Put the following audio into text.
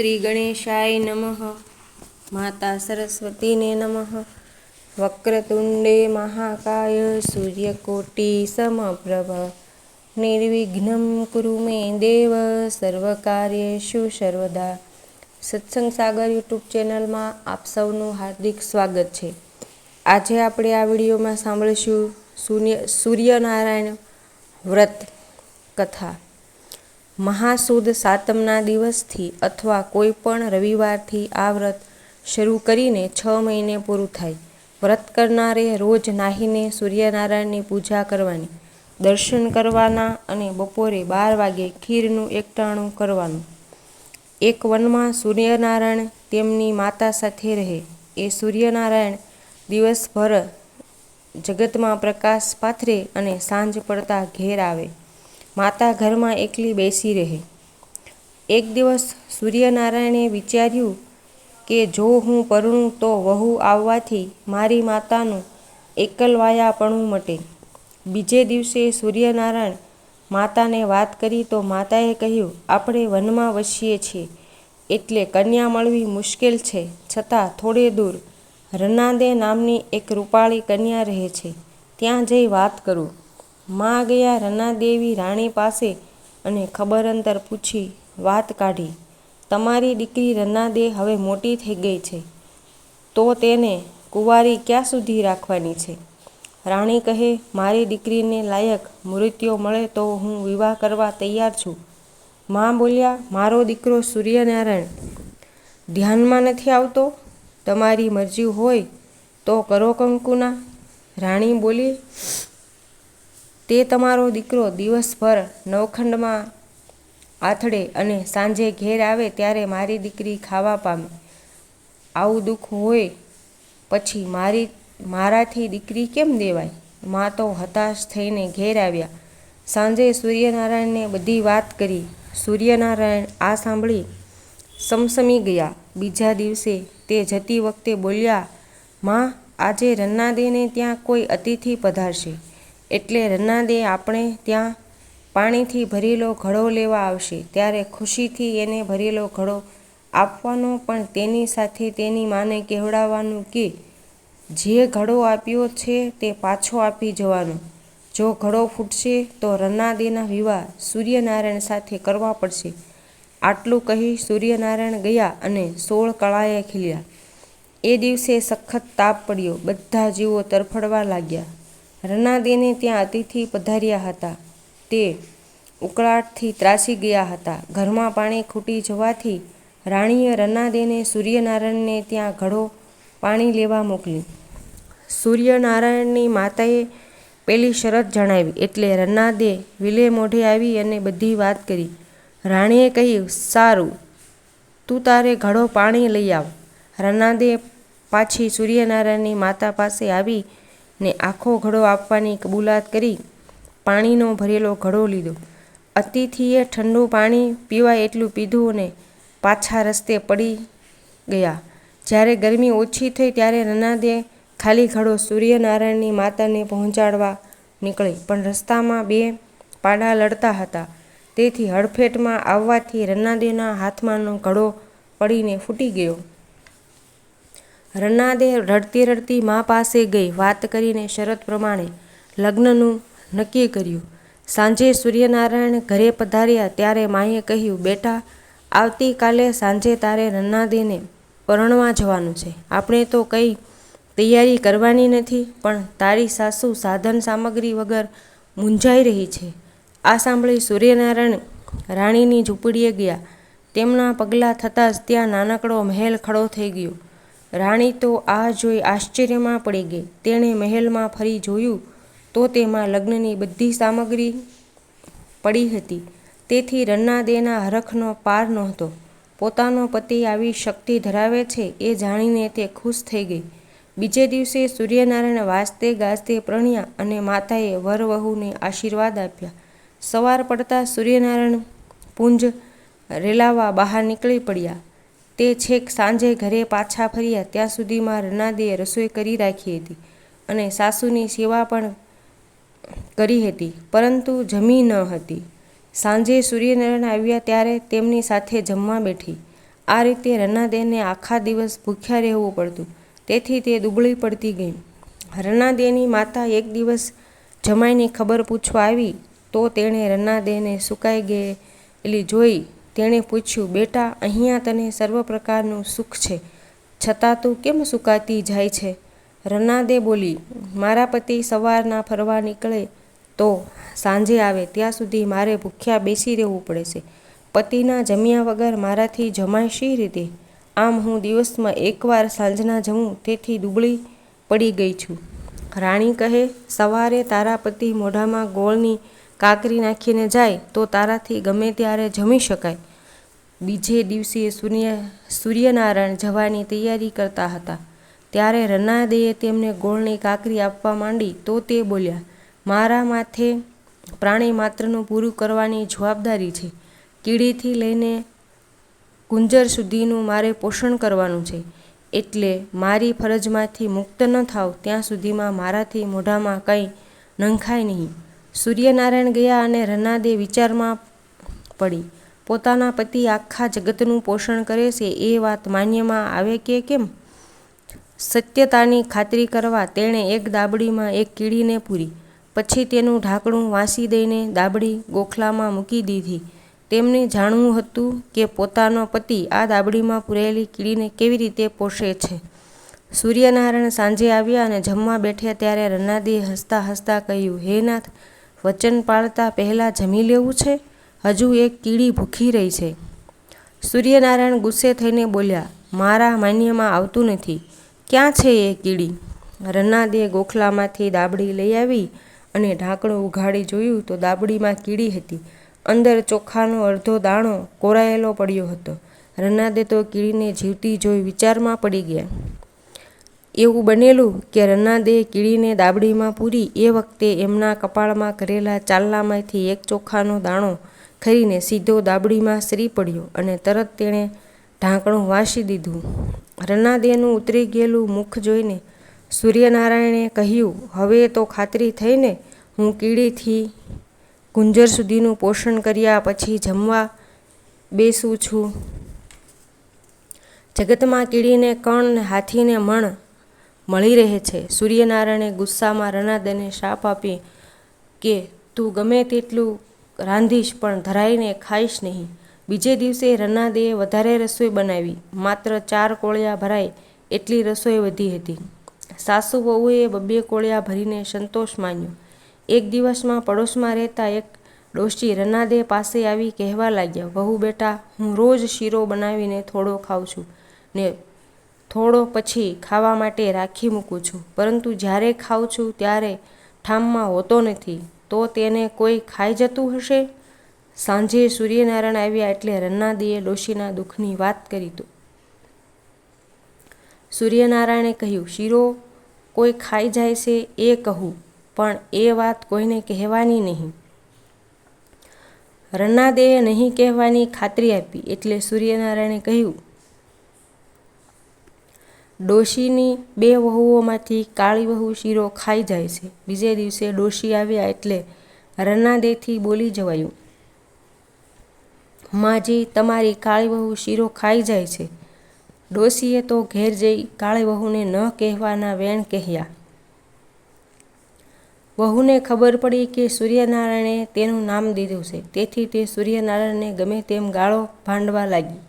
શ્રી ગણેશાય નમઃ. માતા સરસ્વતીને નમઃ. વક્રતુંડે મહાકાય સૂર્યકોટિ સમપ્રભ નિર્વિઘ્નં કુરુ મે દેવ સર્વકાર્યેષુ સર્વદા. સત્સંગ સાગર યુટ્યુબ ચેનલમાં આપ સૌનું હાર્દિક સ્વાગત છે. આજે આપણે આ વિડીયોમાં સાંભળીશું સૂર્યનારાયણ વ્રત કથા. મહાસુદ સાતમના દિવસથી અથવા કોઈ પણ રવિવારથી આ વ્રત શરૂ કરીને 6 મહિને પૂરું થાય. વ્રત કરનારે રોજ નાહીને સૂર્યનારાયણની પૂજા કરવાની, દર્શન કરવાના અને બપોરે 12 વાગે ખીરનું એકટાણું કરવાનું. એક વનમાં સૂર્યનારાયણ તેમની માતા સાથે રહે. એ સૂર્યનારાયણ દિવસભર જગતમાં પ્રકાશ પાથરે અને સાંજ પડતા ઘેર આવે. માતા ઘરમાં એકલી બેસી રહે. એક દિવસ સૂર્યનારાયણે વિચાર્યું કે જો હું પરણું તો વહુ આવવાથી મારી માતાનું એકલવાયાપણું મટે. બીજે દિવસે સૂર્યનારાયણ માતાને વાત કરી તો માતાએ કહ્યું, આપણે વનમાં વસીએ છીએ એટલે કન્યા મળવી મુશ્કેલ છે, છતાં થોડે દૂર રનાદે નામની એક રૂપાળી કન્યા રહે છે, ત્યાં જઈ વાત કરું. માં ગયા રનાદેવી રાણી પાસે અને ખબર અંતર પૂછી વાત કાઢી. તમારી દીકરી રનાદે હવે મોટી થઈ ગઈ છે, તો તેને કુંવારી ક્યાં સુધી રાખવાની છે? રાણી કહે, મારી દીકરીને લાયક મૃત્યુ મળે તો હું વિવાહ કરવા તૈયાર છું. માં બોલ્યા, મારો દીકરો સૂર્યનારાયણ ધ્યાનમાં નથી આવતો? તમારી મરજી હોય તો કરો કંકુના. રાણી બોલી, તે તમારો દીકરો દિવસભર નવખંડમાં આથડે અને સાંજે ઘેર આવે ત્યારે મારી દીકરી ખાવા પામે. આવું દુઃખ હોય પછી મારાથી દીકરી કેમ દેવાય? માં તો હતાશ થઈને ઘેર આવ્યા. સાંજે સૂર્યનારાયણને બધી વાત કરી. સૂર્યનારાયણ આ સાંભળી સમસમી ગયા. બીજા દિવસે તે જતી વખતે બોલ્યા, માં, આજે રનાદેને ત્યાં કોઈ અતિથિ પધારશે, એટલે રનાદે આપણે ત્યાં પાણીથી ભરેલો ઘડો લેવા આવશે, ત્યારે ખુશીથી એને ભરેલો ઘડો આપવાનો, પણ તેની સાથે તેની માને કહેવડાવવાનું કે જે ઘડો આપ્યો છે તે પાછો આપી જવાનો. જો ઘડો ફૂટશે તો રનાદેના વિવાહ સૂર્યનારાયણ સાથે કરવા પડશે. આટલું કહી સૂર્યનારાયણ ગયા અને 16 કળાએ ખીલ્યા. એ દિવસે સખત તાપ પડ્યો. બધા જીવો તરફડવા લાગ્યા. રનાદેને ત્યાં અતિથિ પધાર્યા હતા તે ઉકળાટથી ત્રાસી ગયા હતા. ઘરમાં પાણી ખૂટી જવાથી રાણીએ રનાદેને સૂર્યનારાયણને ત્યાં ઘડો પાણી લેવા મોકલી. સૂર્યનારાયણની માતાએ પેલી શરત જણાવી એટલે રનાદે વિલે મોઢે આવી અને બધી વાત કરી. રાણીએ કહ્યું, સારું, તું તારે ઘડો પાણી લઈ આવ. રનાદે પાછી સૂર્યનારાયણની માતા પાસે આવી ને આખો ઘડો આપવાની કબૂલાત કરી પાણીનો ભરેલો ઘડો લીધો. અતિથિએ ઠંડુ પાણી પીવાય એટલું પીધું અને પાછા રસ્તે પડી ગયા. જ્યારે ગરમી ઓછી થઈ ત્યારે રનાદે ખાલી ઘડો સૂર્યનારાયણની માતાને પહોંચાડવા નીકળી, પણ રસ્તામાં 2 પાડા લડતા હતા, તેથી હડફેટમાં આવવાથી રનાદેના હાથમાંનો ઘડો પડીને ફૂટી ગયો. રનાદે રડતી રડતી મા પાસે ગઈ. વાત કરીને શરત પ્રમાણે લગ્નનું નક્કી કર્યું. સાંજે સૂર્યનારાયણ ઘરે પધાર્યા ત્યારે માએ કહ્યું, બેટા, આવતીકાલે સાંજે તારે રનાદેને પરણવા જવાનું છે. આપણે તો કંઈ તૈયારી કરવાની નથી, પણ તારી સાસુ સાધન સામગ્રી વગર મૂંઝાઈ રહી છે. આ સાંભળી સૂર્યનારાયણ રાણીની ઝૂંપડીએ ગયા. તેમના પગલાં થતાં જ ત્યાં નાનકડો મહેલ ખડો થઈ ગયો. રાણી તો આ જોઈ આશ્ચર્યમાં પડી ગઈ. તેણે મહેલમાં ફરી જોયું તો તેમાં લગ્નની બધી સામગ્રી પડી હતી. તેથી રનાદેના હરખનો પાર નહોતો. પોતાનો પતિ આવી શક્તિ ધરાવે છે એ જાણીને તે ખુશ થઈ ગઈ. બીજે દિવસે સૂર્યનારાયણ વાજતે ગાજતે પરણ્યા અને માતાએ વર વહુને આશીર્વાદ આપ્યા. સવાર પડતા સૂર્યનારાયણ પુંજ રેલાવા બહાર નીકળી પડ્યા. તે છેક સાંજે ઘરે પાછા ફર્યા ત્યાં સુધીમાં રનાદેએ રસોઈ કરી રાખી હતી અને સાસુની સેવા પણ કરી હતી, પરંતુ જમી ન હતી. સાંજે સૂર્યનારાયણ આવ્યા ત્યારે તેમની સાથે જમવા બેઠી. આ રીતે રનાદેને આખા દિવસ ભૂખ્યા રહેવું પડતું. તેથી તે દુબળી પડતી ગઈ. રનાદેની માતા એક દિવસ જમાઈની ખબર પૂછવા આવી તો તેણે રનાદેને સુકાઈ ગયેલી જોઈ. તેણે પૂછ્યું, બેટા, અહીંયા તને સર્વ પ્રકારનું સુખ છે, છતાં તું કેમ સુકાતી જાય છે? રનાદે બોલી, મારા પતિ સવારના ફરવા નીકળે તો સાંજે આવે ત્યાં સુધી મારે ભૂખ્યા બેસી રહેવું પડે છે. પતિના જમ્યા વગર મારાથી જમાય શી રીતે? આમ હું દિવસમાં એકવાર સાંજના જમું, તેથી દુબળી પડી ગઈ છું. રાણી કહે, સવારે તારા પતિ મોઢામાં ગોળની કાકરી નાખીને જાય તો તારાથી ગમે ત્યારે જમી શકાય. બીજે દિવસે સૂર્યનારાયણ જવાની તૈયારી કરતા હતા ત્યારે રનાદેએ તેમને ગોળની કાકરી આપવા માંડી તો તે બોલ્યા, મારા માથે પ્રાણી માત્રનું પૂરું કરવાની જવાબદારી છે. કીડીથી લઈને ગુંજર સુધીનું મારે પોષણ કરવાનું છે. એટલે મારી ફરજમાંથી મુક્ત ન થાવ ત્યાં સુધીમાં મારાથી મોઢામાં કંઈ નંખાય નહીં. સૂર્યનારાયણ ગયા અને રનાદે વિચારમાં પડી. પોતાના પતિ આખા જગતનું પોષણ કરે છે એ વાત માન્યમાં આવે કે કેમ? સત્યતાની ખાતરી કરવા તેણે એક દાબડીમાં એક કીડીને પૂરી. પછી તેનું ઢાંકણું વાંસી દઈને દાબડી ગોખલામાં મૂકી દીધી. તેમને જાણવું હતું કે પોતાનો પતિ આ દાબડીમાં પૂરેલી કીડીને કેવી રીતે પોષે છે. સૂર્યનારાયણ સાંજે આવ્યા અને જમવા બેઠ્યા ત્યારે રનાદે હસતા હસતા કહ્યું, હે નાથ, વચન પાળતા પહેલાં જમી લેવું છે? હજુ એક કીડી ભૂખી રહી છે. સૂર્યનારાયણ ગુસ્સે થઈને બોલ્યા, મારા માન્યમાં આવતું નથી. ક્યાં છે એ કીડી? રનાદે ગોખલામાંથી દાબડી લઈ આવી અને ઢાંકણું ઉઘાડી જોયું તો દાબડીમાં કીડી હતી. અંદર ચોખાનો અડધો દાણો કોરાયેલો પડ્યો હતો. રનાદે તો કીડીને જીવતી જોઈ વિચારમાં પડી ગયા. એવું બનેલું કે રનાદે કીડીને દાબડીમાં પૂરી એ વખતે એમના કપાળમાં કરેલા ચાલ્લામાંથી એક ચોખાનો દાણો ખરીને સીધો દાબડીમાં સરી પડ્યો અને તરત તેણે ઢાંકણું વાંસી દીધું. રનાદેનું ઉતરી ગયેલું મુખ જોઈને સૂર્યનારાયણે કહ્યું, હવે તો ખાતરી થઈને હું કીડીથી ગુંજર સુધીનું પોષણ કર્યા પછી જમવા બેસું છું. જગતમાં કીડીને કણ ને હાથીને મણ મળી રહે છે. સૂર્યનારાયણે ગુસ્સામાં રનાદેને શાપ આપી કે તું ગમે તેટલું રાંધીશ પણ ધરાઈને ખાઈશ નહીં. બીજે દિવસે રનાદેએ વધારે રસોઈ બનાવી. માત્ર 4 કોળિયા ભરાય એટલી રસોઈ વધી હતી. સાસુ વહુએ 2 કોળિયા ભરીને સંતોષ માન્યો. એક દિવસમાં પડોશમાં રહેતા એક ડોશી રનાદે પાસે આવી કહેવા લાગ્યા, વહુ બેટા, હું રોજ શીરો બનાવીને થોડો ખાઉં છું ને થોડો પછી ખાવા માટે રાખી મૂકું છું, પરંતુ જ્યારે ખાઉં છું ત્યારે ઠામમાં હોતો નથી. તો તેને કોઈ ખાઈ જતું હશે? સાંજે સૂર્યનારાયણ આવ્યા એટલે રનાદેએ ડોશીના દુઃખની વાત કરી. તો સૂર્યનારાયણે કહ્યું, શીરો કોઈ ખાઈ જાય છે એ કહું, પણ એ વાત કોઈને કહેવાની નહીં. રનાદેએ નહીં કહેવાની ખાતરી આપી એટલે સૂર્યનારાયણે કહ્યું, ડોશીની 2 વહુઓમાંથી કાળી વહુ શીરો ખાઈ જાય છે. બીજે દિવસે ડોશી આવ્યા એટલે રનાદેથી બોલી જવાયું, માજી, તમારી કાળી વહુ શીરો ખાઈ જાય છે. ડોશીએ તો ઘેર જઈ કાળી વહુને ન કહેવાના વેણ કહ્યા. વહુને ખબર પડી કે સૂર્યનારાયણે તેનું નામ દીધું છે, તેથી તે સૂર્યનારાયણને ગમે તેમ ગાળો ભાંડવા લાગી.